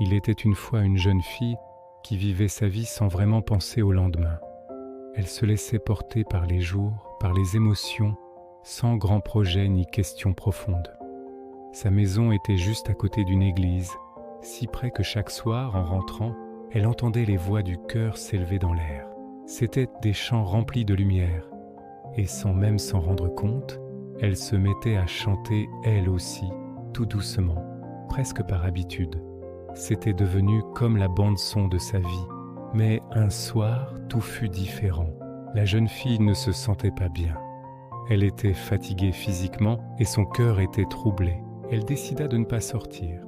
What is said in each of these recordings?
Il était une fois une jeune fille qui vivait sa vie sans vraiment penser au lendemain. Elle se laissait porter par les jours, par les émotions, sans grands projets ni questions profondes. Sa maison était juste à côté d'une église, si près que chaque soir, en rentrant, elle entendait les voix du chœur s'élever dans l'air. C'étaient des chants remplis de lumière, et sans même s'en rendre compte, elle se mettait à chanter elle aussi, tout doucement, presque par habitude. C'était devenu comme la bande-son de sa vie. Mais un soir, tout fut différent. La jeune fille ne se sentait pas bien. Elle était fatiguée physiquement et son cœur était troublé. Elle décida de ne pas sortir.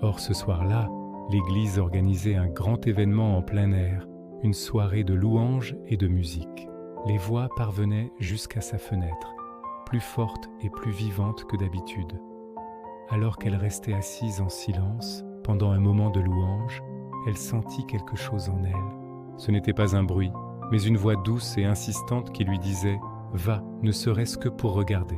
Or, ce soir-là, l'église organisait un grand événement en plein air, une soirée de louanges et de musique. Les voix parvenaient jusqu'à sa fenêtre, plus fortes et plus vivantes que d'habitude. Alors qu'elle restait assise en silence, pendant un moment de louange, elle sentit quelque chose en elle. Ce n'était pas un bruit, mais une voix douce et insistante qui lui disait « Va, ne serait-ce que pour regarder ».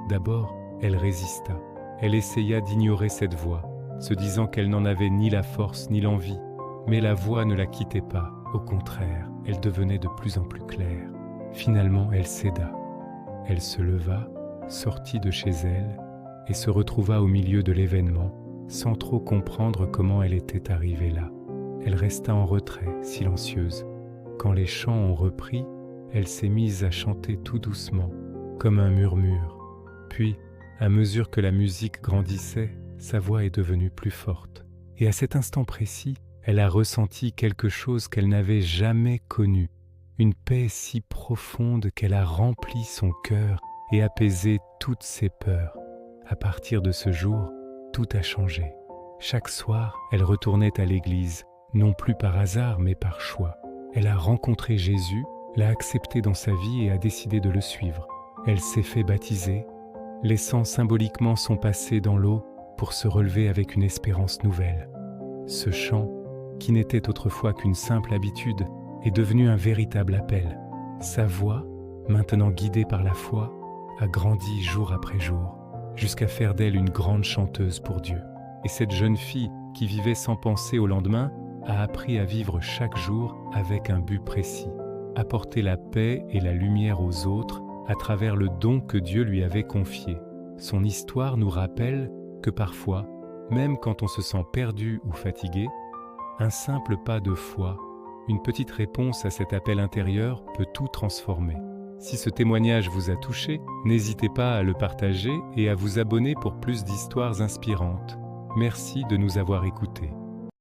D'abord, elle résista. Elle essaya d'ignorer cette voix, se disant qu'elle n'en avait ni la force ni l'envie. Mais la voix ne la quittait pas. Au contraire, elle devenait de plus en plus claire. Finalement, elle céda. Elle se leva, sortit de chez elle et se retrouva au milieu de l'événement, sans trop comprendre comment elle était arrivée là. Elle resta en retrait, silencieuse. Quand les chants ont repris, elle s'est mise à chanter tout doucement, comme un murmure. Puis, à mesure que la musique grandissait, sa voix est devenue plus forte. Et à cet instant précis, elle a ressenti quelque chose qu'elle n'avait jamais connu, une paix si profonde qu'elle a rempli son cœur et apaisé toutes ses peurs. À partir de ce jour, tout a changé. Chaque soir, elle retournait à l'église, non plus par hasard, mais par choix. Elle a rencontré Jésus, l'a accepté dans sa vie et a décidé de le suivre. Elle s'est fait baptiser, laissant symboliquement son passé dans l'eau pour se relever avec une espérance nouvelle. Ce chant, qui n'était autrefois qu'une simple habitude, est devenu un véritable appel. Sa voix, maintenant guidée par la foi, a grandi jour après jour, jusqu'à faire d'elle une grande chanteuse pour Dieu. Et cette jeune fille, qui vivait sans penser au lendemain, a appris à vivre chaque jour avec un but précis, apporter la paix et la lumière aux autres à travers le don que Dieu lui avait confié. Son histoire nous rappelle que parfois, même quand on se sent perdu ou fatigué, un simple pas de foi, une petite réponse à cet appel intérieur peut tout transformer. Si ce témoignage vous a touché, n'hésitez pas à le partager et à vous abonner pour plus d'histoires inspirantes. Merci de nous avoir écoutés.